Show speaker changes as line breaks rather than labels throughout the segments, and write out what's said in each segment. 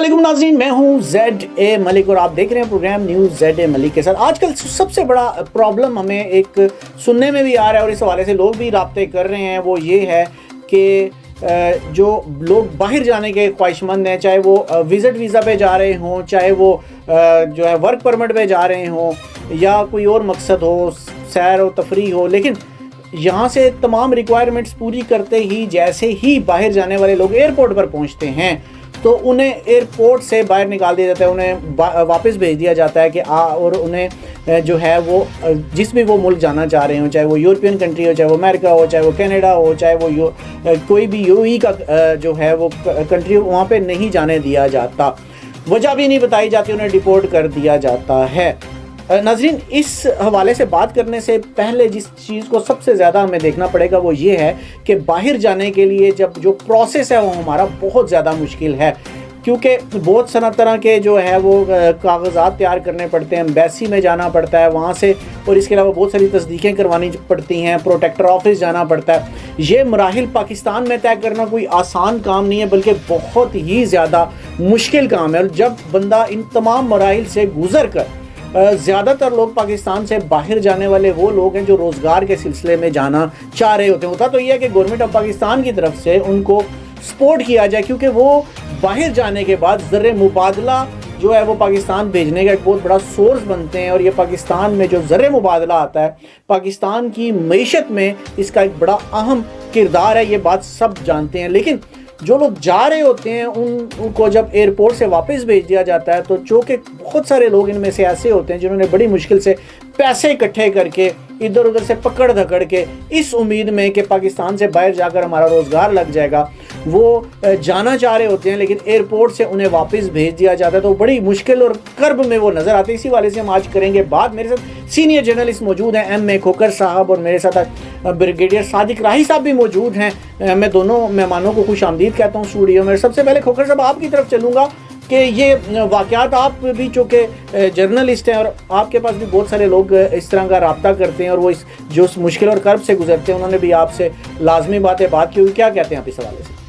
अस्सलाम नाज़रीन, मैं हूं जेड ए मलिक और आप देख रहे हैं programme news Z A Malik के साथ। आजकल सबसे बड़ा प्रॉब्लम हमें एक सुनने में भी आ रहा है और इस हवाले से लोग भी राब्ते कर रहे हैं, वो ये है कि जो लोग बाहर जाने के ख्वाहिशमंद हैं, चाहे वो विज़िट वीज़ा पे जा रहे हों, चाहे वो जो है वर्क परमिट पे जा रहे हों या कोई और मकसद हो, सैर व तफरी हो, लेकिन यहाँ से तमाम रिक्वायरमेंट्स पूरी करते ही जैसे ही बाहर जाने वाले लोग एयरपोर्ट पर पहुँचते हैं तो उन्हें एयरपोर्ट से बाहर निकाल दिया जाता है, उन्हें वापस भेज दिया जाता है कि और उन्हें जो है वो जिस भी वो मुल्क जाना चाह रहे हो, चाहे वो यूरोपियन कंट्री हो, चाहे वो अमेरिका हो, चाहे वो कनाडा हो, चाहे वो कोई भी यूएई का जो है वो कंट्री हो, वहाँ पे नहीं जाने दिया जाता। वजह भी नहीं बताई जाती, उन्हें डिपोर्ट कर दिया जाता है। नाज़रीन, इस हवाले से बात करने से पहले जिस चीज़ को सबसे ज़्यादा हमें देखना पड़ेगा वो ये है कि बाहर जाने के लिए जब जो प्रोसेस है वो हमारा बहुत ज़्यादा मुश्किल है, क्योंकि बहुत सारा तरह के जो है वो कागज़ात तैयार करने पड़ते हैं, एम्बेसी में जाना पड़ता है वहाँ से, और इसके अलावा बहुत सारी तस्दीकें करवानी पड़ती हैं, प्रोटेक्टर ऑफिस जाना पड़ता है। ये मराहिल पाकिस्तान में तय करना कोई आसान काम नहीं है, बल्कि बहुत ही ज़्यादा मुश्किल काम है। और जब बंदा इन तमाम मराहिल से गुज़र कर, ज़्यादातर लोग पाकिस्तान से बाहर जाने वाले वो लोग हैं जो रोज़गार के सिलसिले में जाना चाह रहे होते हैं। होता तो ये है कि गवर्नमेंट ऑफ पाकिस्तान की तरफ से उनको सपोर्ट किया जाए, क्योंकि वो बाहर जाने के बाद ज़र मुबादला जो है वो पाकिस्तान भेजने का एक बहुत बड़ा सोर्स बनते हैं, और ये पाकिस्तान में जो ज़र मुबादला आता है, पाकिस्तान की मईशत में इसका एक बड़ा अहम किरदार है, ये बात सब जानते हैं। लेकिन जो लोग जा रहे होते हैं उनको जब एयरपोर्ट से वापस भेज दिया जाता है तो चूँकि बहुत सारे लोग इनमें से ऐसे होते हैं जिन्होंने बड़ी मुश्किल से पैसे इकट्ठे करके इधर उधर से पकड़ धकड़ के इस उम्मीद में कि पाकिस्तान से बाहर जाकर हमारा रोज़गार लग जाएगा, वो जाना चाह रहे होते हैं, लेकिन एयरपोर्ट से उन्हें वापस भेज दिया जाता है, तो बड़ी मुश्किल और कर्ब में वो नज़र आते हैं। इसी वाले से हम आज करेंगे बात। मेरे साथ सीनियर जर्नलिस्ट मौजूद हैं एम ए खोखर साहब, और मेरे साथ ब्रिगेडियर सादिक राही साहब भी मौजूद हैं। मैं दोनों मेहमानों को खुश आमदीद कहता हूँ स्टूडियो में। सबसे पहले खोखर साहब आपकी तरफ चलूँगा कि ये वाक़यात, आप भी चूँकि जर्नलिस्ट हैं और आपके पास भी बहुत सारे लोग इस तरह का रब्ता करते हैं और वो इस जो मुश्किल और कर्ब से गुजरते हैं, उन्होंने भी आपसे लाजमी बात की, क्या कहते हैं आप इस हवाले से?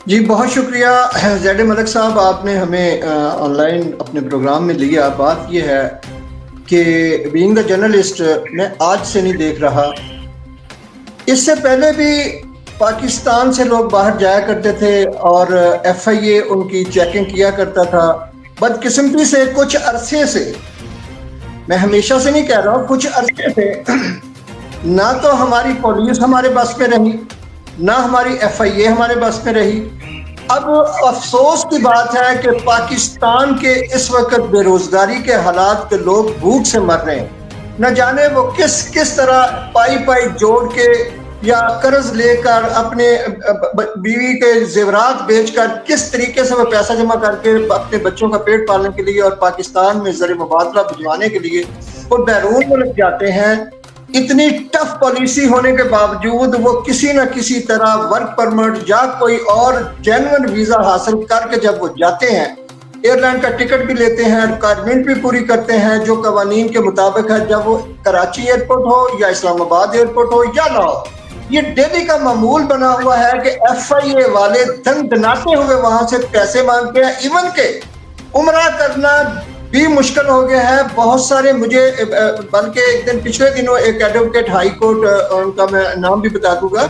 जी बहुत शुक्रिया जेड मलिक साहब, आपने हमें ऑनलाइन अपने प्रोग्राम में लिया। बात यह है कि बीइंग द जर्नलिस्ट मैं आज से नहीं देख रहा, इससे पहले भी पाकिस्तान से लोग बाहर जाया करते थे और FIA उनकी चेकिंग किया करता था। बदकिस्मती से कुछ अरसे से, मैं हमेशा से नहीं कह रहा हूँ, कुछ अरसे से ना तो हमारी पुलिस हमारे बस में रही, ना हमारी FIA हमारे बस में रही। अब अफसोस की बात है कि पाकिस्तान के इस वक्त बेरोजगारी के हालात के लोग भूख से मर रहे हैं। न जाने वो किस तरह पाई जोड़ के या कर्ज लेकर अपने बीवी के जेवरात बेचकर किस तरीके से वो पैसा जमा करके अपने बच्चों का पेट पालने के लिए और पाकिस्तान में ज़र मुबादला भिजवाने के लिए वो बैरून मुल्क जाते हैं। इतनी टफ पॉलिसी होने के बावजूद वो किसी न किसी तरह वर्क परमिट या कोई और जेन्युइन वीज़ा हासिल करके जब वो जाते हैं, एयरलाइन का टिकट भी लेते हैं, रिक्वायरमेंट भी पूरी करते हैं जो कवानीन के मुताबिक है, जब वो कराची एयरपोर्ट हो या इस्लामाबाद एयरपोर्ट हो या लाहौर, ये डेली का मामूल बना हुआ है कि FIA वाले दनाते हुए वहां से पैसे मांगते हैं। इवन के उम्रा करना भी मुश्किल हो गया है। बहुत सारे मुझे बल्कि एक दिन पिछले दिनों एक एडवोकेट हाई कोर्ट, उनका मैं नाम भी बता दूंगा,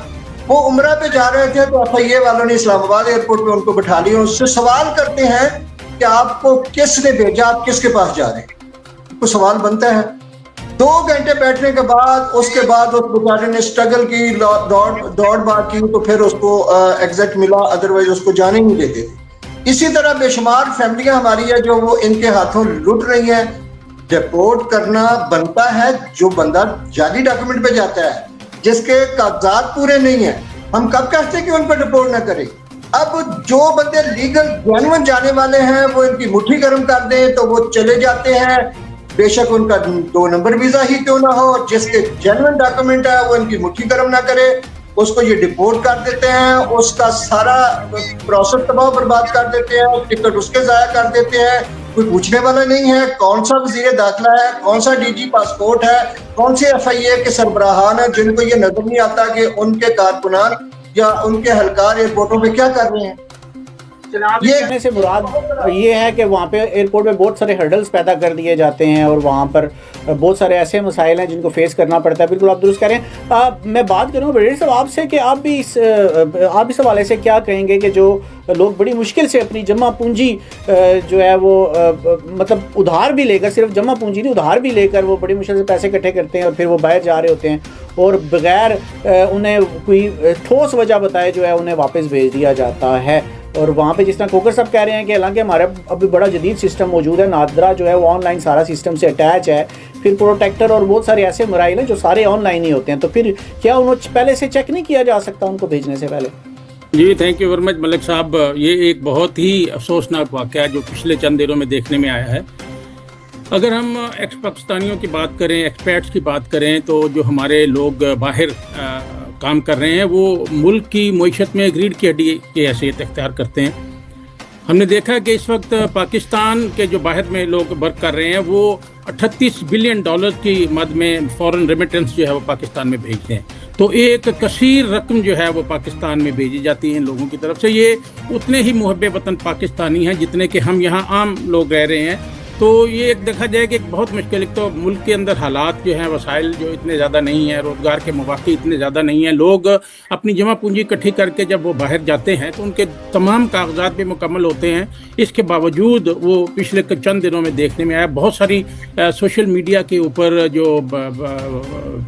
वो उम्रा पे जा रहे थे तो FIA वालों ने इस्लामाबाद एयरपोर्ट पे उनको बिठा लिया। उससे सवाल करते हैं कि आपको किसने भेजा, आप किसके पास जा रहे हैं? कुछ सवाल बनता है। 2 घंटे बैठने के बाद उसके बाद उस बेचारे ने स्ट्रगल की, दौड़ भाग की, तो फिर उसको एग्जिट मिला, अदरवाइज उसको जाने नहीं देते थे। इसी तरह बेशुमार फैमिलियां हमारी है जो वो इनके हाथों लुट रही हैं। डिपोर्ट करना बनता है जो बंदा जाली डॉक्यूमेंट पे जाता है, जिसके कागजात पूरे नहीं है। हम कब कहते हैं कि उन पर डिपोर्ट ना करें? अब जो बंदे लीगल जेन्युइन जाने वाले हैं वो इनकी मुट्ठी गर्म कर दें तो वो चले जाते हैं, बेशक उनका 2 नंबर वीजा ही क्यों ना हो, जिसके जेन्युइन डॉक्यूमेंट है वो इनकी मुट्ठी गर्म ना करे, उसको ये डिपोर्ट कर देते हैं, उसका सारा प्रोसेस तबाह बर्बाद कर देते हैं, टिकट उसके जाया कर देते हैं। कोई पूछने वाला नहीं है कौन सा वजीर दाखिला है, कौन सा DG पासपोर्ट है, कौन से FIA के सरबराहान है, जिनको ये नजर नहीं आता कि उनके कारकुनान या उनके हलकार एयरपोर्टों पे क्या कर रहे हैं।
ये कहने से मुराद ये है कि वहाँ पे एयरपोर्ट पे बहुत सारे हर्डल्स पैदा कर दिए जाते हैं और वहाँ पर बहुत सारे ऐसे मसाइल हैं जिनको फेस करना पड़ता है। बिल्कुल आप दुरुस्त कह रहे हैं। मैं बात करूँ ब्रिगेडियर साहब आपसे कि आप इस हवाले से क्या कहेंगे कि जो लोग बड़ी मुश्किल से अपनी जमा पूंजी जो है वो मतलब उधार भी लेकर, सिर्फ जमा पूंजी नहीं उधार भी लेकर वो बड़ी मुश्किल से पैसे इकट्ठे करते हैं और फिर वो बाहर जा रहे होते हैं और बगैर उन्हें कोई ठोस वजह बताए जो है उन्हें वापस भेज दिया जाता है। और वहाँ पे जिस तरह खोकर साहब कह रहे हैं कि हालांकि हमारे अभी बड़ा जदीद सिस्टम मौजूद है, नादरा जो है वो ऑनलाइन सारा सिस्टम से अटैच है, फिर प्रोटेक्टर और बहुत सारे ऐसे मराइल हैं जो सारे ऑनलाइन ही होते हैं, तो फिर क्या उन्होंने पहले से चेक नहीं किया जा सकता उनको भेजने से पहले?
जी thank you very much Malik साहब। ये एक बहुत ही अफसोसनाक वाक़या है जो पिछले चंद दिनों में देखने में आया है। अगर हम एक्स पाकिस्तानियों की बात करें, एक्सपैट्स की बात करें, तो जो हमारे लोग बाहर काम कर रहे हैं वो मुल्क की मईशत में रीढ़ की हड्डी की हैसियत इख्तियार करते हैं। हमने देखा कि इस वक्त पाकिस्तान के जो बाहर में लोग वर्क कर रहे हैं वो 38 बिलियन डॉलर की मद में फॉरेन रेमिटेंस जो है वो पाकिस्तान में भेजते हैं। तो एक कसीर रकम जो है वो पाकिस्तान में भेजी जाती है इन लोगों की तरफ से। ये उतने ही मुहब्बे वतन पाकिस्तानी हैं जितने कि हम यहाँ आम लोग रह रहे हैं। तो ये एक देखा जाए कि एक बहुत मुश्किल, एक तो मुल्क के अंदर हालात जो हैं, वसाइल जो इतने ज़्यादा नहीं हैं, रोज़गार के मौक़े इतने ज़्यादा नहीं हैं, लोग अपनी जमा पूंजी इकट्ठी करके जब वो बाहर जाते हैं तो उनके तमाम कागजात भी मुकम्मल होते हैं। इसके बावजूद वो पिछले चंद दिनों में देखने में आया बहुत सारी सोशल मीडिया के ऊपर जो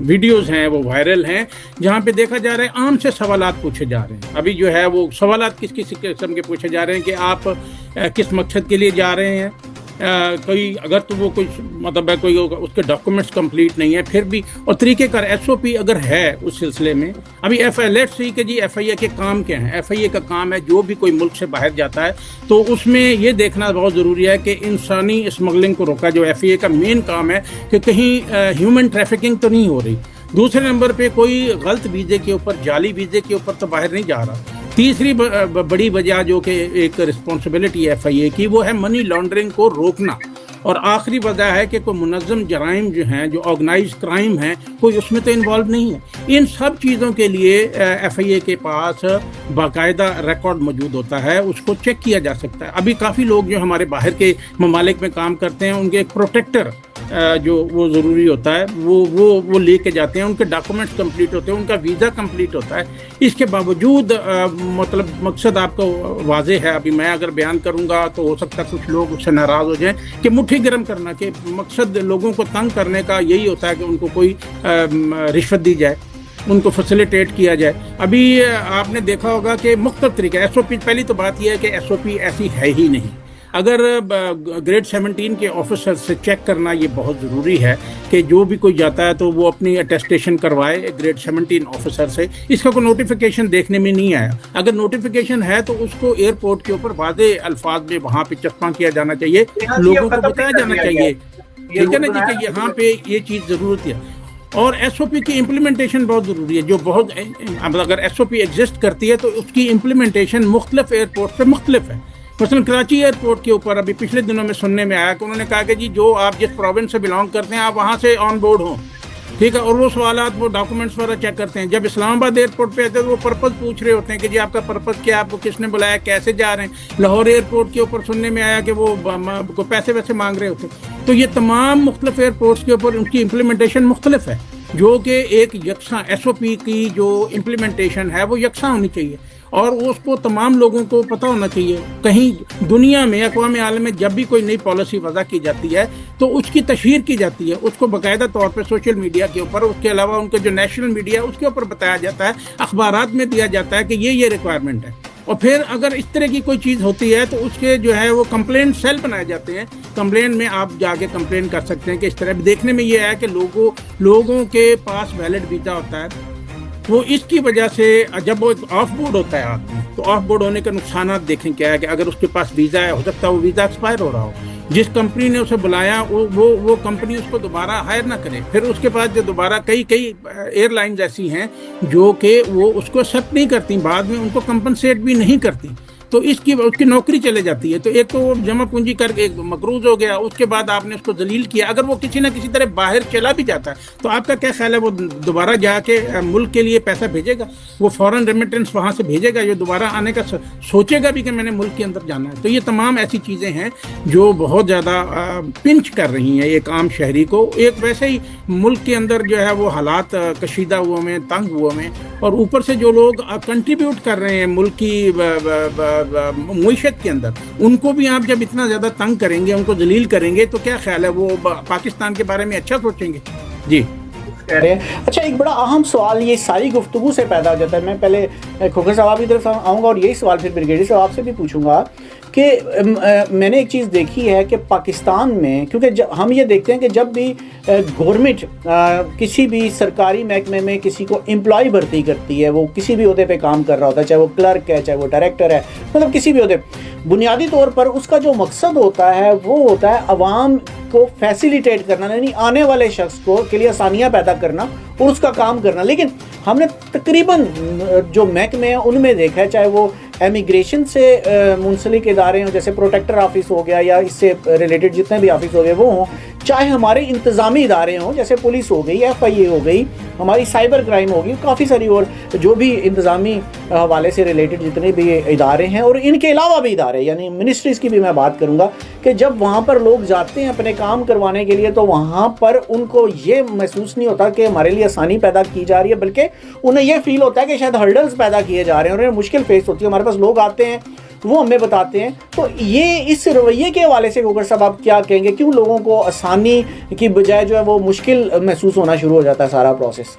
वीडियोज़ हैं वो वायरल हैं, जहाँ पर देखा जा रहा है आम से सवालात पूछे जा रहे हैं। अभी जो है वो सवालात किस किस किस्म के पूछे जा रहे हैं कि आप किस मकसद के लिए जा रहे हैं, कोई अगर तो वो कोई मतलब है कोई उसके डॉक्यूमेंट्स कंप्लीट नहीं है फिर भी, और तरीक़ेकार SOP अगर है उस सिलसिले में। अभी लेट्स सी कि जी FIA के काम क्या हैं। FIA का काम है जो भी कोई मुल्क से बाहर जाता है तो उसमें ये देखना बहुत ज़रूरी है कि इंसानी स्मगलिंग को रोका। जो FIA का मेन काम है कि कहीं ह्यूमन ट्रैफिकिंग तो नहीं हो रही। दूसरे नंबर पे कोई गलत वीज़े के ऊपर, जाली वीज़े के ऊपर तो बाहर नहीं जा रहा। तीसरी बड़ी वजह जो कि एक रिस्पॉन्सिबिलिटी है FIA की, वो है मनी लॉन्ड्रिंग को रोकना। और आखिरी वजह है कि कोई मुनज़्ज़म जराइम जो हैं, जो ऑर्गेनाइज क्राइम हैं, कोई उसमें तो इन्वॉल्व नहीं है। इन सब चीज़ों के लिए FIA के पास बाकायदा रिकॉर्ड मौजूद होता है, उसको चेक किया जा सकता है। अभी काफ़ी लोग जो हमारे बाहर के ममालिक में काम करते हैं उनके एक प्रोटेक्टर जो वो ज़रूरी होता है वो लेके जाते हैं, उनके डॉक्यूमेंट्स कंप्लीट होते हैं, उनका वीज़ा कंप्लीट होता है। इसके बावजूद मतलब मकसद आपको वाज़े है। अभी मैं अगर बयान करूंगा तो हो सकता है कुछ लोग उससे नाराज़ हो जाएं कि मुट्ठी गर्म करना, कि मकसद लोगों को तंग करने का यही होता है कि उनको कोई रिश्वत दी जाए, उनको फैसिलिटेट किया जाए। अभी आपने देखा होगा कि मुख्तलिफ तरीके SOP, पहली तो बात यह है कि SOP ऐसी है ही नहीं। अगर ग्रेड 17 के ऑफिसर से चेक करना ये बहुत ज़रूरी है कि जो भी कोई जाता है तो वो अपनी अटेस्टेशन करवाए ग्रेड 17 ऑफिसर से। इसका कोई नोटिफिकेशन देखने में नहीं आया। अगर नोटिफिकेशन है तो उसको एयरपोर्ट के ऊपर वाज़े अल्फाज में वहाँ पे चस्पा किया जाना चाहिए, लोगों को बताया जाना चाहिए, ठीक है ना जी, कि यहाँ पे ये चीज़ ज़रूरत है। और SOP की इम्प्लीमेंटेशन बहुत ज़रूरी है। जो बहुत अगर SOP एग्जिस्ट करती है तो उसकी इम्प्लीमेंटेशन मुख्तलिफ एयरपोर्ट पर मुख्तलिफ है। मसलन कराची एयरपोर्ट के ऊपर अभी पिछले दिनों में सुनने में आया कि उन्होंने कहा कि जी जो आप जिस प्रोविंस से बिलोंग करते हैं आप वहाँ से ऑन बोर्ड हों, ठीक है, और वो सवालात वो डॉक्यूमेंट्स वगैरह चेक करते हैं। जब इस्लामाबाद एयरपोर्ट पे आते हैं तो वो पर्पज़ पूछ रहे होते हैं कि जी आपका पर्पज़ क्या, आपको किसने बुलाया, कैसे जा रहे हैं। लाहौर एयरपोर्ट के ऊपर सुनने में आया कि वो पैसे वैसे मांग रहे होते हैं। तो ये तमाम मुख्तलिफ एयरपोर्ट्स के ऊपर उनकी इम्प्लीमेंटेशन मुख्तलिफ है, जो कि एक यकसा SOP की जो इम्प्लीमेंटेशन है वो यकसा होनी चाहिए और उसको तमाम लोगों को पता होना चाहिए। कहीं दुनिया में अक़वाम आलम में जब भी कोई नई पॉलिसी वज़ा की जाती है तो उसकी तशहीर की जाती है, उसको बाकायदा तौर पर सोशल मीडिया के ऊपर, उसके अलावा उनके जो नेशनल मीडिया उसके ऊपर बताया जाता है, अखबारात में दिया जाता है कि ये रिक्वायरमेंट है। और फिर अगर इस तरह की कोई चीज़ होती है तो उसके जो है वो कंप्लेंट सेल बनाए जाते हैं। कंप्लेंट में आप जाके कंप्लेन कर सकते हैं कि इस तरह देखने में ये है कि लोगों के पास वैलिड वीज़ा होता है, वो इसकी वजह से जब वो ऑफ बोर्ड होता है आदमी तो ऑफ बोर्ड होने के नुकसान देखें क्या है कि अगर उसके पास वीज़ा है, हो सकता है वो वीज़ा एक्सपायर हो रहा हो, जिस कंपनी ने उसे बुलाया वो कंपनी उसको दोबारा हायर ना करे। फिर उसके बाद जो दोबारा कई एयरलाइंस ऐसी हैं जो कि वो उसको एक्सेप्ट नहीं करती, बाद में उनको कंपनसेट भी नहीं करती। تو उसकी नौकरी चले जाती है। तो एक तो वो जमा पूंजी करके मकरूज हो गया, उसके बाद आपने उसको जलील किया, अगर वो किसी ना किसी तरह बाहर चला भी जाता है तो आपका क्या ख्याल है, वो दोबारा जाके मुल्क के लिए पैसा भेजेगा? वो फॉरेन रेमिटेंस वहाँ से भेजेगा? जो दोबारा आने का सोचेगा भी कि मैंने मुल्क के अंदर जाना है? तो ये तमाम ऐसी चीज़ें हैं जो बहुत ज़्यादा पिंच कर रही हैं एक आम शहरी को। एक वैसे ही मुल्क के अंदर जो है वो हालात कशीदा हुए में, तंग हुए में, और ऊपर से जो लोग कंट्रीब्यूट कर रहे हैं मुल्क की मुईशत के अंदर, उनको भी आप जब इतना ज़्यादा तंग करेंगे, उनको जलील करेंगे, तो क्या ख्याल है वो पाकिस्तान के बारे में अच्छा सोचेंगे? जी
अच्छा, एक बड़ा अहम सवाल ये सारी गुफ्तगू से पैदा हो जाता है। मैं पहले खोखर साहब की तरफ आऊँगा और यही सवाल फिर ब्रिगेडियर साहब आपसे भी पूछूंगा कि मैंने एक चीज़ देखी है कि पाकिस्तान में, क्योंकि हम ये देखते हैं कि जब भी गवर्नमेंट किसी भी सरकारी महकमे में किसी को एम्प्लॉय भर्ती करती है, वो किसी भी ओहदे पे काम कर रहा होता है, चाहे वो क्लर्क है, चाहे वो डायरेक्टर है, मतलब किसी भी ओहदे, बुनियादी तौर पर उसका जो मकसद होता है वो होता है अवाम को फैसिलिटेट करना, यानी आने वाले शख्स को के लिए आसानियाँ पैदा करना और उसका काम करना। लेकिन हमने तकरीबन जो महकमे हैं उनमें देखा है, चाहे वो एमिग्रेशन से मुंसलिक इदारे हों, जैसे प्रोटेक्टर ऑफिस हो गया या इससे रिलेटेड जितने भी ऑफिस हो गए वो हों, चाहे हमारे इंतज़ामी इदारे हों, जैसे पुलिस हो गई, FIA हो गई, हमारी साइबर क्राइम होगी, काफ़ी सारी और जो भी इंतज़ामी हवाले से रिलेटेड जितने भी इदारे हैं, और इनके अलावा भी इदारे, यानी मिनिस्ट्रीज़ की भी मैं बात करूँगा, कि जब वहाँ पर लोग जाते हैं अपने काम करवाने के लिए तो वहाँ पर उनको ये महसूस नहीं होता कि हमारे लिए आसानी पैदा की जा रही है, बल्कि उन्हें ये फील होता है कि शायद हर्डल्स पैदा किए जा रहे हैं और उन्हें मुश्किल फेस होती है। हमारे पास लोग आते हैं वो हमें बताते हैं। तो ये इस रवैये के हवाले से खोखर साहब आप क्या कहेंगे, क्यों लोगों को आसानी की बजाय जो है वो मुश्किल महसूस होना शुरू हो जाता है सारा प्रोसेस?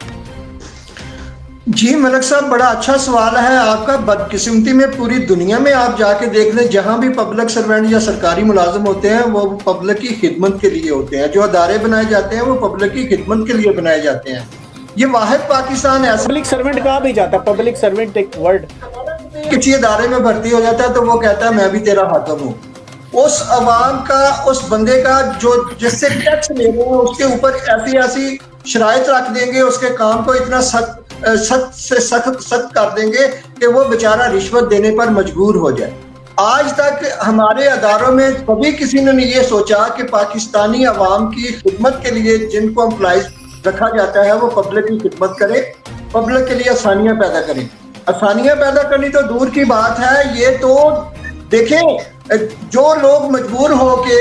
जी मलिक साहब, बड़ा अच्छा सवाल है आपका। बदकिस्मती में पूरी दुनिया में आप जाके देख लें, जहाँ भी पब्लिक सर्वेंट या सरकारी मुलाजिम होते हैं वो पब्लिक की खिदमत के लिए होते हैं। जो अदारे बनाए जाते हैं वो पब्लिक की खिदमत के लिए बनाए जाते हैं। ये वाहिद पाकिस्तान ऐसा,
पब्लिक सर्वेंट कहा भी जाता है, पब्लिक सर्वेंट एक वर्ड,
किसी अदारे में भर्ती हो जाता है तो वो कहता है मैं भी तेरा हाकिम हूँ। उस अवाम का, उस बंदे का जो जिससे टैक्स ले रहे हैं उसके ऊपर ऐसी ऐसी शराइत रख देंगे, उसके काम को इतना सख्त कर देंगे कि वो बेचारा रिश्वत देने पर मजबूर हो जाए। आज तक हमारे अदारों में कभी किसी ने नहीं ये सोचा कि पाकिस्तानी अवाम की खिदमत के लिए जिनको एम्प्लॉइज रखा जाता है वो पब्लिक की खिदमत करे, पब्लिक के लिए आसानियां पैदा करें। आसानियां पैदा करनी तो दूर की बात है, ये तो देखें जो लोग मजबूर हो के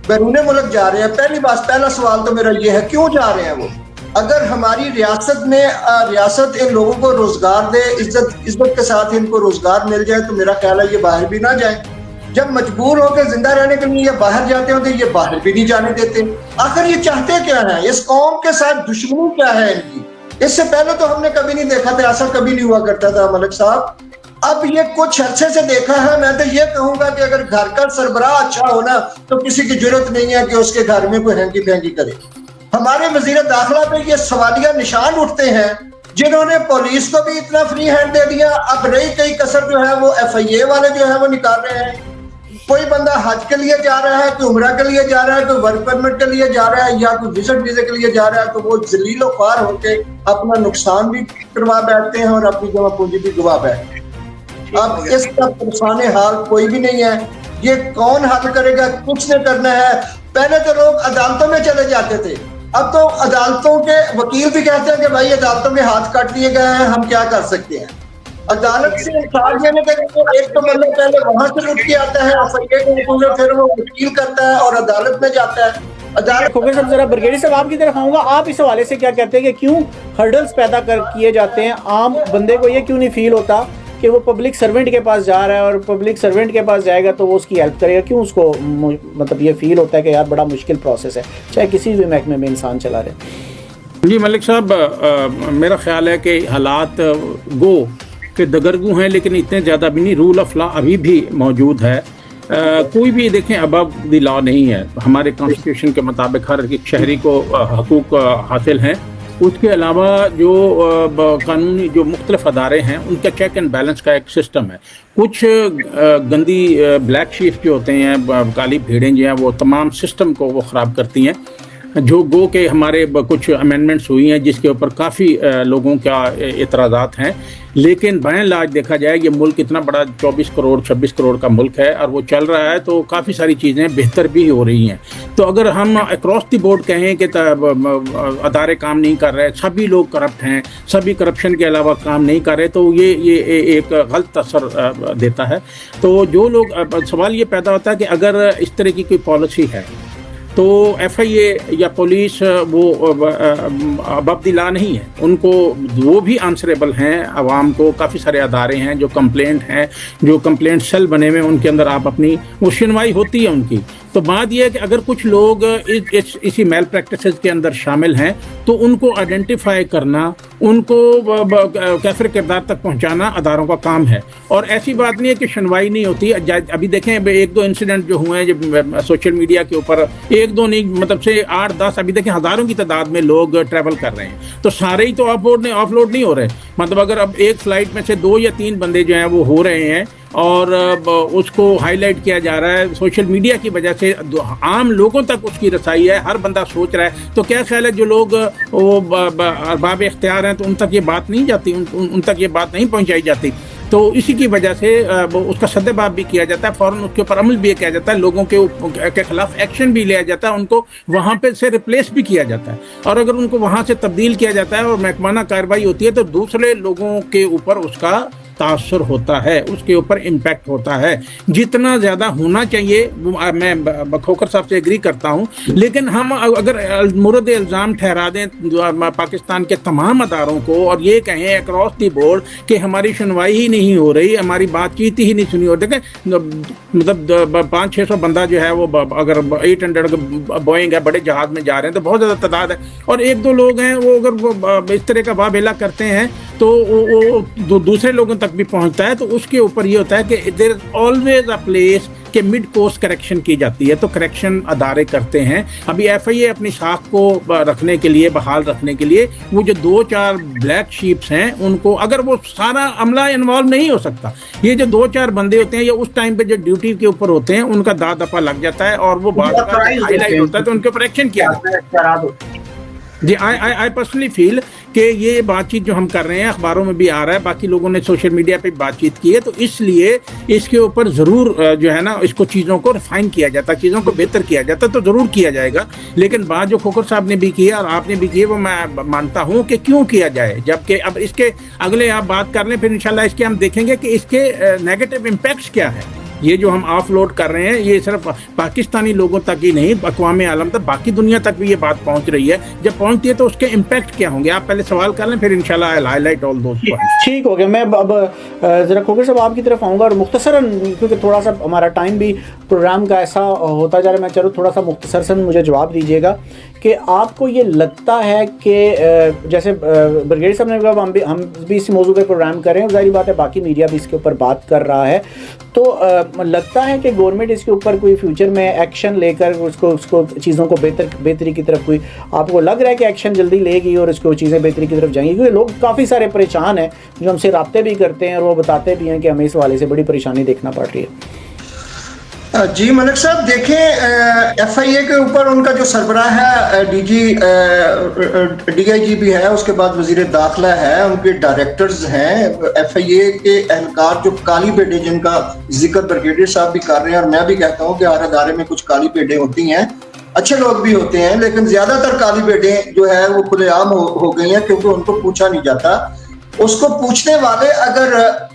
बैरून मुल्क जा रहे हैं, पहला सवाल तो मेरा ये है क्यों जा रहे हैं वो? अगर हमारी रियासत इन लोगों को रोजगार दे, इज्जत के साथ इनको रोजगार मिल जाए, तो मेरा ख्याल है ये बाहर भी ना जाए। जब मजबूर होकर जिंदा रहने के लिए ये बाहर जाते हैं तो ये बाहर भी नहीं जाने देते। आखिर ये चाहते क्या है? इस कौम के साथ दुश्मनी क्या है इनकी? इससे पहले तो हमने कभी नहीं देखा था, ऐसा कभी नहीं हुआ करता था मलिक साहब। अब ये कुछ अर्से से देखा है। मैं तो ये कहूंगा कि अगर घर का सरबराह अच्छा होना तो किसी की जरूरत नहीं है कि उसके घर में कोई हैंकी फेंकी करे। हमारे वजीर दाखिला पे ये सवालिया निशान उठते हैं जिन्होंने पुलिस को भी इतना फ्री हैंड दे दिया। अब रही कई कसर जो है वो FIA वाले जो है वो निकाल रहे हैं। कोई बंदा हज के लिए जा रहा है, कोई उम्रा के लिए जा रहा है, कोई वर्क परमिट के लिए जा रहा है या कोई विजिट वीजे के लिए जा रहा है, तो वो जलीलो ख्वार होके अपना नुकसान भी करवा बैठते हैं और अपनी जमा पूंजी भी गवा बैठते हैं। अब इसका परेशान हाल कोई भी नहीं है। ये कौन हल करेगा? कुछ नहीं करना है। पहले तो लोग अदालतों में चले जाते थे, अब तो अदालतों के वकील भी कहते हैं कि भाई अदालतों के हाथ काट दिए गए हैं, हम क्या कर सकते हैं। अदालत से इंसाफ देने के लिए एक तो मतलब पहले वहां से उठ के आता है, फिर वो वकील करता है और अदालत में जाता है। अदालत
खोखर साहब, जरा ब्रिगेडियर साहब आपकी तरफ आऊंगा, आप इस हवाले से क्या कहते हैं कि क्यों हर्डल्स पैदा किए जाते हैं? आम बंदे को ये क्यों नहीं फील होता कि वो पब्लिक सर्वेंट के पास जा रहा है और पब्लिक सर्वेंट के पास जाएगा तो वो उसकी हेल्प करेगा? क्यों उसको मतलब ये फील होता है कि यार बड़ा मुश्किल प्रोसेस है, चाहे किसी भी महकमे में इंसान चला रहे?
जी मलिक साहब, मेरा ख्याल है कि हालात गो के दगरगू हैं, लेकिन इतने ज़्यादा भी नहीं। रूल ऑफ लॉ अभी भी मौजूद है। कोई भी देखें अबव द लॉ नहीं है। हमारे कॉन्स्टिट्यूशन के मुताबिक हर एक शहरी को हकूक़ हासिल हैं। उसके अलावा जो कानूनी जो मुख्तलिफ अदारे हैं उनका चेक एंड बैलेंस का एक सिस्टम है। कुछ गंदी ब्लैक शीप जो होते हैं, काली भीड़ें जो हैं, वो तमाम सिस्टम को वो ख़राब करती हैं। जो गो के हमारे कुछ अमेंडमेंट्स हुई हैं जिसके ऊपर काफ़ी लोगों का एतराज़ात हैं, लेकिन बाय एंड लार्ज देखा जाए ये मुल्क इतना बड़ा 24 करोड़ 26 करोड़ का मुल्क है और वो चल रहा है, तो काफ़ी सारी चीज़ें बेहतर भी हो रही हैं। तो अगर हम अक्रॉस द बोर्ड कहें कि अदारे काम नहीं कर रहे, सभी लोग करप्ट हैं, सभी करप्शन के अलावा काम नहीं कर रहे, तो ये एक गलत असर देता है। तो जो लोग सवाल ये पैदा होता है कि अगर इस तरह की कोई पॉलिसी है तो FIA या पुलिस वो अबव द लॉ नहीं है, उनको वो भी आंसरेबल हैं आवाम को। काफ़ी सारे अदारे हैं जो कंप्लेंट हैं, जो कंप्लेंट सेल बने हुए, उनके अंदर आप अपनी वो सुनवाई होती है उनकी। तो बात यह है कि अगर कुछ लोग इसी मेल प्रैक्टिसेस के अंदर शामिल हैं तो उनको आइडेंटिफाई करना, उनको कैफर किरदार तक पहुंचाना अदारों का काम है। और ऐसी बात नहीं है कि सुनवाई नहीं होती। अभी देखें 1-2 इंसिडेंट जो हुए हैं जो सोशल मीडिया के ऊपर, 1-2 नहीं मतलब से 8-10, अभी देखें हज़ारों की तादाद में लोग ट्रैवल कर रहे हैं, तो सारे ही तो ऑफलोड नहीं हो रहे। मतलब अगर अब एक फ्लाइट में से 2 या 3 बंदे जो हैं वो हो रहे हैं और उसको हाईलाइट किया जा रहा है सोशल मीडिया की वजह से, आम लोगों तक उसकी रसाई है, हर बंदा सोच रहा है। तो क्या ख्याल है जो लोग वो अरबाब इख्तियार हैं तो उन तक ये बात नहीं जाती, उन तक ये बात नहीं पहुंचाई जाती। तो इसी की वजह से उसका सद्देबाब भी किया जाता है, फ़ौरन उसके ऊपर अमल भी किया जाता है, लोगों के खिलाफ एक्शन भी लिया जाता है, उनको वहाँ पे से रिप्लेस भी किया जाता है। और अगर उनको वहाँ से तब्दील किया जाता है और महकमाना कार्रवाई होती है तो दूसरे लोगों के ऊपर उसका तासुर होता है, उसके ऊपर इम्पैक्ट होता है। जितना ज़्यादा होना चाहिए मैं खोखर साहब से एग्री करता हूँ, लेकिन हम अगर मुरद इल्ज़ाम ठहरा दें पाकिस्तान के तमाम अदारों को और ये कहें अक्रॉस दी बोर्ड कि हमारी सुनवाई ही नहीं हो रही, हमारी बातचीत ही नहीं सुनी हो, देखें मतलब 500-600 बंदा जो है वो अगर 800 बोइंग है, बड़े जहाज़ में जा रहे हैं तो बहुत ज़्यादा तादाद है, और 1-2 लोग हैं वो अगर वो इस तरह का वाबेला करते हैं तो वो दूसरे लोगों तक भी पहुंचता है। तो उसके ऊपर ये होता है कि there is always a place कि मिड कोर्स करेक्शन की जाती है, तो करेक्शन अदारे करते हैं। अभी FIA अपनी साख को रखने के लिए, बहाल रखने के लिए, वो जो 2-4 ब्लैक शीप्स हैं उनको, अगर वो सारा अमला इन्वॉल्व नहीं हो सकता, ये जो 2-4 बंदे होते हैं या उस टाइम पे जो ड्यूटी के ऊपर होते हैं उनका दाद दफा लग जाता है और वो बात हाईलाइट होता है तो उनके ऊपर एक्शन किया जाता है। जी आई पर्सनली फील कि ये बातचीत जो हम कर रहे हैं अखबारों में भी आ रहा है, बाकी लोगों ने सोशल मीडिया पे बातचीत की है, तो इसलिए इसके ऊपर ज़रूर जो है ना इसको चीज़ों को रिफाइन किया जाता, चीज़ों को बेहतर किया जाता, तो ज़रूर किया जाएगा। लेकिन बात जो खोखर साहब ने भी की है और आपने भी की है वो मैं मानता हूँ कि क्यों किया जाए, जबकि अब इसके अगले आप बात कर लें फिर इंशाल्लाह इसके हम देखेंगे कि इसके नेगेटिव इम्पैक्ट्स क्या है। ये जो हम ऑफलोड कर रहे हैं ये सिर्फ पाकिस्तानी लोगों तक ही नहीं, अक़वाम आलम तक, बाकी दुनिया तक भी ये बात पहुंच रही है। जब पहुंचती है तो उसके इम्पैक्ट क्या होंगे, आप पहले सवाल कर लें फिर इंशाल्लाह I will highlight all those points.
ठीक हो गया। मैं अब ज़रा खोखर साहब आपकी तरफ आऊँगा और मुख्तसरन, क्योंकि थोड़ा सा हमारा टाइम भी प्रोग्राम का ऐसा होता जा रहा है, मैं चलो थोड़ा सा मुख्तसरन मुझे जवाब दीजिएगा कि आपको ये लगता है कि जैसे ब्रिगेडियर साहब ने कहा हम भी इस मौजू पे प्रोग्राम कर रहे हैं, ज़ाहिर बात है बाकी मीडिया भी इसके ऊपर बात कर रहा है, तो लगता है कि गवर्नमेंट इसके ऊपर कोई फ्यूचर में एक्शन लेकर उसको चीज़ों को बेहतरी की तरफ, कोई आपको लग रहा है कि एक्शन जल्दी लेगी और इसको चीज़ें बेहतरी की तरफ जाएंगी? क्योंकि लोग काफ़ी सारे परेशान हैं जो हमसे राब्ते भी करते हैं और वो बताते भी हैं कि हमें इस वाले से बड़ी परेशानी देखना पड़ रही है।
जी मलिक साहब, देखें FIA के ऊपर उनका जो सरबराह है DIG भी है, उसके बाद वजीर दाखिला है, उनके डायरेक्टर्स हैं, FIA के एहलकार जो काली पेडें जिनका जिक्र ब्रिगेडियर साहब भी कर रहे हैं और मैं भी कहता हूँ कि हर अदारे में कुछ काली पेडें होती हैं, अच्छे लोग भी होते हैं, लेकिन ज्यादातर काली पेडें जो है वो खुलेआम हो गई हैं क्योंकि उनको पूछा नहीं जाता। उसको पूछने वाले अगर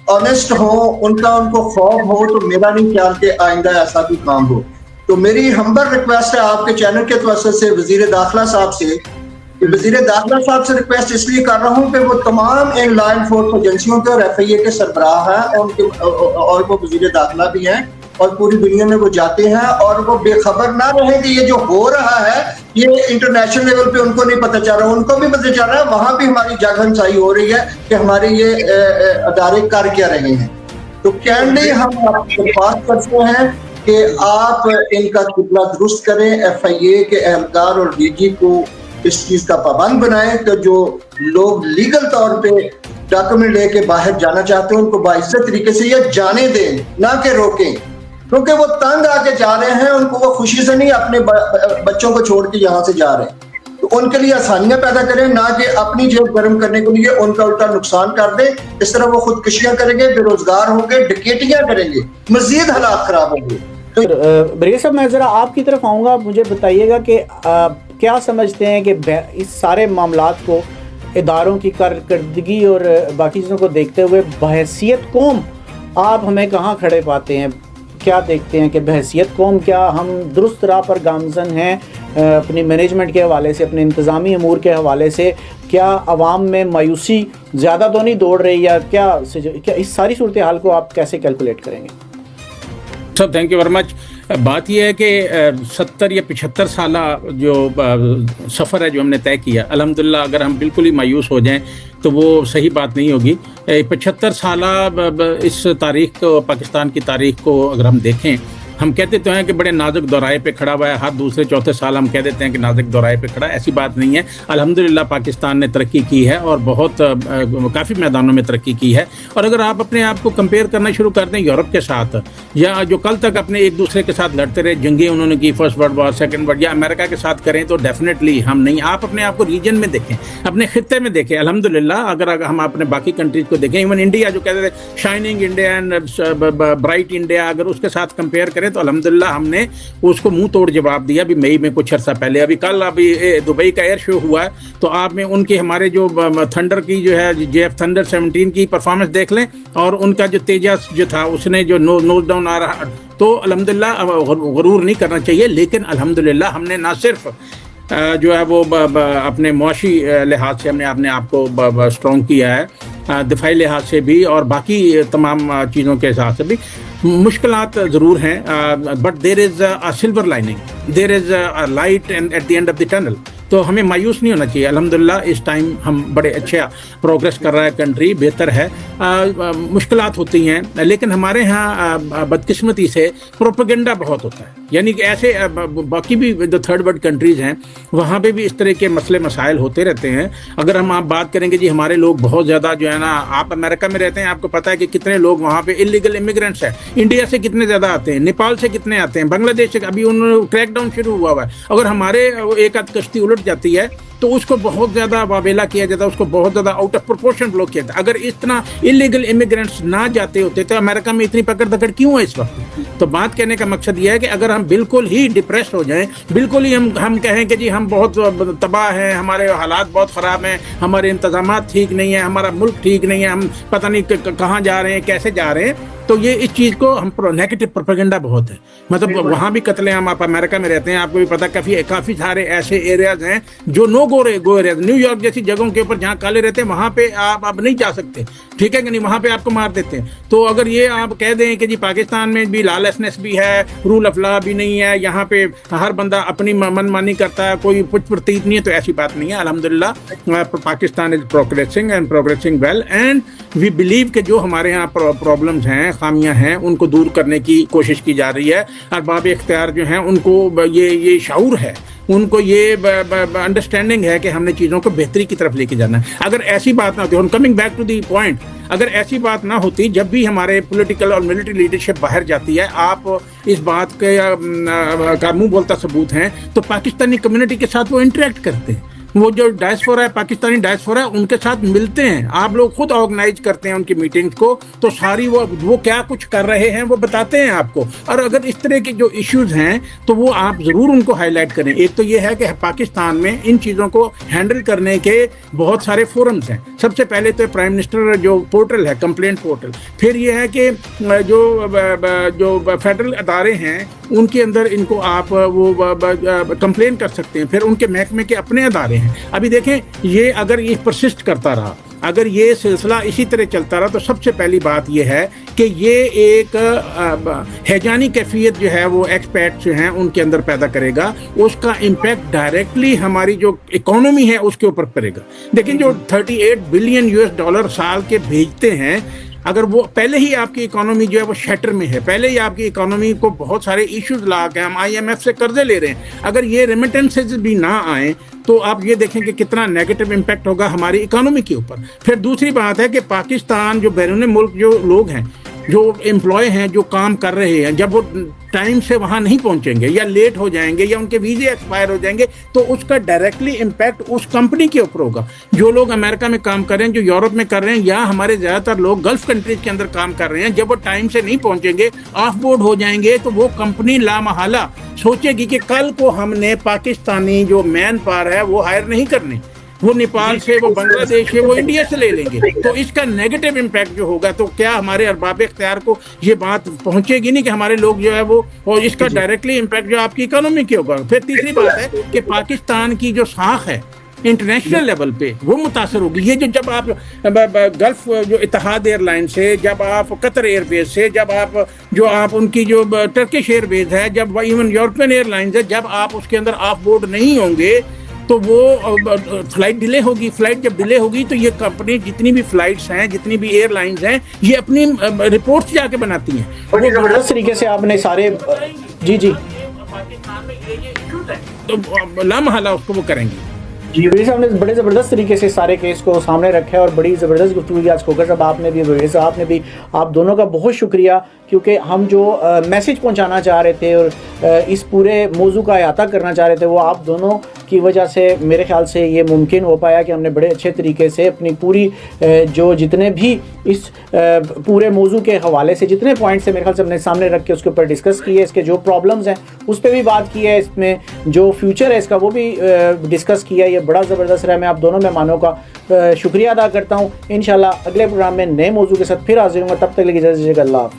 ऑनेस्ट हो, उनको खौफ हो, तो मेरा नहीं ख्याल कि आइंदा ऐसा भी काम हो। तो मेरी हम्बल रिक्वेस्ट है आपके चैनल के तवज्जुह से वजीर दाखिला साहब से, वजीर दाखिला साहब से रिक्वेस्ट इसलिए कर रहा हूँ कि वो तमाम इन लॉ एनफोर्समेंट एजेंसियों के और FIA के सरबराह हैं और वो वजीर दाखिला भी हैं और पूरी दुनिया में वो जाते हैं और वो बेखबर ना रहे कि ये जो हो रहा है ये इंटरनेशनल लेवल पे उनको नहीं पता चल रहा, उनको भी पता चल रहा है, वहां भी हमारी जागहनसाई हो रही है कि हमारे ये अदारे कर क्या रहे हैं। तो कैंडली हम आपसे बात करते हैं कि आप इनका कितना दुरुस्त करें, FIA के एहलकार और DG को इस चीज का पाबंद बनाएं कि जो लोग लीगल तौर पे डॉक्यूमेंट लेके बाहर जाना चाहते हैं उनको बाइज्जत तरीके से या जाने दें, ना कि रोकें। کیونکہ وہ تنگ آ کے جا رہے ہیں, ان کو وہ خوشی سے نہیں اپنے بچوں کو چھوڑ کے یہاں سے جا رہے ہیں. تو ان کے لیے آسانیاں پیدا کریں, نہ کہ اپنی جیب گرم کرنے کے لیے ان کا الٹا نقصان کر دیں. اس طرح وہ خودکشیاں کریں گے, بے روزگار ہوں گے, ڈکیٹیاں کریں گے, مزید حالات خراب ہوں گے.
بریگیڈیئر صاحب میں ذرا آپ کی طرف آؤں گا, مجھے بتائیے گا کہ کیا سمجھتے ہیں کہ اس سارے معاملات کو اداروں کی کارکردگی اور باقی چیزوں کو دیکھتے ہوئے بحیثیت قوم آپ ہمیں کہاں کھڑے پاتے ہیں؟ کیا دیکھتے ہیں کہ بحیثیت قوم کیا ہم درست راہ پر گامزن ہیں اپنی مینجمنٹ کے حوالے سے, اپنے انتظامی امور کے حوالے سے؟ کیا عوام میں مایوسی زیادہ تو نہیں دوڑ رہی, یا کیا اس ساری صورتحال کو آپ کیسے کیلکولیٹ کریں گے؟
Sir thank you very much. بات یہ ہے کہ 70 یا 75 سالہ جو سفر ہے جو ہم نے طے کیا, الحمدللہ اگر ہم بالکل ہی مایوس ہو جائیں تو وہ صحیح بات نہیں ہوگی. 75 سالہ اس تاریخ کو, پاکستان کی تاریخ کو اگر ہم دیکھیں, ہم کہتے تو ہیں کہ بڑے نازک دورائے پہ کھڑا ہوا ہے, ہر دوسرے چوتھے سال ہم کہہ دیتے ہیں کہ نازک دورائے پہ کھڑا. ایسی بات نہیں ہے. الحمدللہ پاکستان نے ترقی کی ہے اور بہت کافی میدانوں میں ترقی کی ہے. اور اگر آپ اپنے آپ کو کمپیئر کرنا شروع کر دیں یورپ کے ساتھ, یا جو کل تک اپنے ایک دوسرے کے ساتھ لڑتے رہے, جنگیں انہوں نے کی, first world war, second world, یا امریکہ کے ساتھ کریں, تو ڈیفینیٹلی ہم نہیں. آپ اپنے آپ کو ریجن میں دیکھیں, اپنے خطے میں دیکھیں. الحمدللہ اگر ہم اپنے باقی کنٹریز کو دیکھیں, ایون انڈیا جو کہتے تھے shining India and bright India, اگر اس کے ساتھ کمپیئر کریں تو الحمدللہ ہم نے اس کو منہ توڑ جواب دیا. ابھی مئی میں کچھ عرصہ پہلے, ابھی کل ابھی دبئی کا ایئر شو ہوا ہے, تو آپ میں ان کے ہمارے جو تھنڈر کی جو ہے JF تھنڈر 17 کی پرفارمنس دیکھ لیں, اور ان کا جو تیجس جو تھا اس نے جو نوز ڈاؤن آ رہا, تو الحمدللہ غرور نہیں کرنا چاہیے. لیکن الحمدللہ ہم نے نہ صرف جو ہے وہ اپنے معاشی لحاظ سے ہم نے اپنے آپ کو اسٹرانگ کیا ہے, دفاعی لحاظ سے بھی, اور باقی تمام چیزوں کے حساب سے بھی. مشکلات ضرور ہیں, but there is a silver lining, there is a light at the end of the tunnel. تو ہمیں مایوس نہیں ہونا چاہیے. الحمدللہ اس ٹائم ہم بڑے اچھا پروگریس کر رہا ہے, کنٹری بہتر ہے. مشکلات ہوتی ہیں, لیکن ہمارے ہاں بدقسمتی سے پروپیگنڈا بہت ہوتا ہے. یعنی کہ ایسے باقی بھی جو تھرڈ ورلڈ کنٹریز ہیں وہاں پہ بھی اس طرح کے مسئلے مسائل ہوتے رہتے ہیں. اگر ہم آپ بات کریں گے جی ہمارے لوگ بہت زیادہ جو ہے نا, آپ امریکہ میں رہتے ہیں, آپ کو پتہ ہے کہ کتنے لوگ وہاں پہ انلیگل امیگرینٹس ہیں. انڈیا سے کتنے زیادہ آتے ہیں, نیپال سے کتنے آتے ہیں, بنگلہ دیش سے ابھی انہوں نے کریک ڈاؤن شروع ہوا ہے. اگر ہمارے ایک آدھ کشتی الٹ جاتی ہے تو اس کو بہت زیادہ واویلا کیا جاتا ہے, اس کو بہت زیادہ آؤٹ آف پروپورشن بلاک کیا جاتا ہے. اگر اتنا انلیگل امیگرینٹس نہ جاتے ہوتے تو امریکہ میں اتنی پکڑ دکڑ کیوں ہے اس وقت؟ تو بات کہنے کا مقصد یہ ہے کہ اگر ہم بالکل ہی ڈپریس ہو جائیں, بالکل ہی ہم کہیں کہ جی ہم بہت تباہ ہیں, ہمارے حالات بہت خراب ہیں, ہمارے انتظامات ٹھیک نہیں ہیں, ہمارا ملک ٹھیک نہیں ہے, ہم پتہ نہیں کہاں جا رہے ہیں, کیسے جا رہے ہیں, تو یہ اس چیز کو ہم نیگیٹو پروپیگنڈا بہت ہے. مطلب وہاں بھی قتل عام, آپ امریکہ میں رہتے ہیں, آپ کو بھی پتہ کافی سارے ایسے ایریاز ہیں جو نو گو ایریاز, نیو یارک جیسی جگہوں کے اوپر جہاں کالے رہتے ہیں وہاں پہ آپ اب نہیں جا سکتے, ٹھیک ہے کہ نہیں, وہاں پہ آپ کو مار دیتے ہیں. تو اگر یہ آپ کہہ دیں کہ جی پاکستان میں بھی لالیسنس بھی ہے, رول آف لا بھی نہیں ہے, یہاں پہ ہر بندہ اپنی من مانی کرتا ہے, کوئی پچ پرتیت نہیں ہے, تو ایسی بات نہیں ہے. الحمدللہ Pakistan is progressing and progressing well, and we believe کہ جو ہمارے یہاں پرابلمز ہیں, خامیاں ہیں, ان کو دور کرنے کی کوشش کی جا رہی ہے. ارباب اختیار جو ہیں ان کو یہ شعور ہے, ان کو یہ انڈرسٹینڈنگ ہے کہ ہم نے چیزوں کو بہتری کی طرف لے کے جانا ہے. اگر ایسی بات نہ ہوتی, coming back to the point, اگر ایسی بات نہ ہوتی, جب بھی ہمارے پولیٹیکل اور ملٹری لیڈرشپ باہر جاتی ہے, آپ اس بات کا منہ بولتا ثبوت ہیں, تو پاکستانی کمیونٹی کے ساتھ وہ انٹریکٹ کرتے ہیں. وہ جو ڈائسپورا ہے, پاکستانی ڈائسپورا ہے, ان کے ساتھ ملتے ہیں, آپ لوگ خود آرگنائز کرتے ہیں ان کی میٹنگز کو, تو ساری وہ کیا کچھ کر رہے ہیں وہ بتاتے ہیں آپ کو. اور اگر اس طرح کے جو ایشوز ہیں تو وہ آپ ضرور ان کو ہائی لائٹ کریں. ایک تو یہ ہے کہ پاکستان میں ان چیزوں کو ہینڈل کرنے کے بہت سارے فورمز ہیں. سب سے پہلے تو پرائم منسٹر جو پورٹل ہے, کمپلینٹ پورٹل. پھر یہ ہے کہ جو فیڈرل ادارے ہیں ان کے اندر ان کو آپ وہ کمپلین کر سکتے ہیں. پھر ان کے محکمے کے اپنے ادارے ہیں. ابھی دیکھیں, یہ اگر یہ پرسسٹ کرتا رہا, اگر یہ سلسلہ اسی طرح چلتا رہا, تو سب سے پہلی بات یہ ہے کہ یہ ایک ہیجانی کیفیت جو ہے وہ ایکسپیکٹ جو ہیں ان کے اندر پیدا کرے گا. اس کا امپیکٹ ڈائریکٹلی ہماری جو اکانومی ہے اس کے اوپر پڑے گا. لیکن جو $38 بلین سال کے بھیجتے ہیں, اگر وہ پہلے ہی آپ کی اکانومی جو ہے وہ شیٹر میں ہے, پہلے ہی آپ کی اکانومی کو بہت سارے ایشوز لا کے ہم IMF سے قرضے لے رہے ہیں, اگر یہ ریمیٹنسز بھی نہ آئیں تو آپ یہ دیکھیں کہ کتنا نیگیٹو امپیکٹ ہوگا ہماری اکانومی کے اوپر. پھر دوسری بات ہے کہ پاکستان جو بیرون ملک جو لوگ ہیں جو امپلائے ہیں جو کام کر رہے ہیں جب وہ ٹائم سے وہاں نہیں پہنچیں گے یا لیٹ ہو جائیں گے یا ان کے ویزے ایکسپائر ہو جائیں گے تو اس کا ڈائریکٹلی امپیکٹ اس کمپنی کے اوپر ہوگا. جو لوگ امریکہ میں کام کر رہے ہیں, جو یورپ میں کر رہے ہیں, یا ہمارے زیادہ تر لوگ گلف کنٹریز کے اندر کام کر رہے ہیں, جب وہ ٹائم سے نہیں پہنچیں گے, آف بورڈ ہو جائیں گے, تو وہ کمپنی لامحالہ سوچے گی کہ کل کو ہم نے پاکستانی جو مین پاور ہے وہ ہائر نہیں کرنے, وہ نیپال سے, وہ بنگلہ دیش سے, وہ انڈیا سے لے لیں گے. تو اس کا نیگیٹو امپیکٹ جو ہوگا, تو کیا ہمارے ارباب اختیار کو یہ بات پہنچے گی نہیں کہ ہمارے لوگ جو ہے وہ, اور اس کا ڈائریکٹلی امپیکٹ جو آپ کی اکانومی کے ہوگا. پھر تیسری بات ہے کہ پاکستان کی جو ساکھ ہے انٹرنیشنل لیول پہ وہ متاثر ہوگی. یہ جو جب آپ گلف جو اتحاد ایئر لائن سے, جب آپ قطر ایئر بیس سے, جب آپ ان کی جو ٹرکش ایئر بیس ہے, جب ایون یورپین ایئر لائنز ہے, جب آپ اس کے اندر آف بورڈ نہیں ہوں گے تو وہ فلائٹ ڈیلے ہوگی. فلائٹ جب ڈیلے ہوگی تو یہ کمپنی جتنی بھی فلائٹس ہیں, جتنی بھی ایئر لائنز ہیں, یہ اپنی رپورٹس جا کے بناتی ہیں.
بڑی زبردست طریقے سے آپ نے سارے جی
پاکستان میں یہ ایشوز ہیں تو لامحالہ اس کو وہ کریں گے.
جی وزیر صاحب نے بڑے زبردست طریقے سے سارے کیس کو سامنے رکھا ہے اور بڑی زبردست گفتگو کی آج کھوکھر صاحب آپ نے بھی, وزیر صاحب نے بھی, آپ دونوں کا بہت شکریہ, کیونکہ ہم جو میسج پہنچانا چاہ رہے تھے اور اس پورے موضوع کا احاطہ کرنا چاہ رہے تھے وہ آپ دونوں کی وجہ سے میرے خیال سے یہ ممکن ہو پایا کہ ہم نے بڑے اچھے طریقے سے اپنی پوری جو جتنے بھی اس پورے موضوع کے حوالے سے جتنے پوائنٹس ہیں میرے خیال سے ہم نے سامنے رکھ کے اس کے اوپر ڈسکس کیے, اس کے جو پرابلمز ہیں اس پہ بھی بات کی ہے, اس میں جو فیوچر ہے اس کا وہ بھی ڈسکس کیا ہے. یہ بڑا زبردست رہا. میں آپ دونوں مہمانوں کا شکریہ ادا کرتا ہوں. انشاءاللہ اگلے پروگرام میں نئے موضوع کے ساتھ پھر حاضر ہوں گا. تب تک کے لیے اجازت دیجیے گا. اللہ حافظ.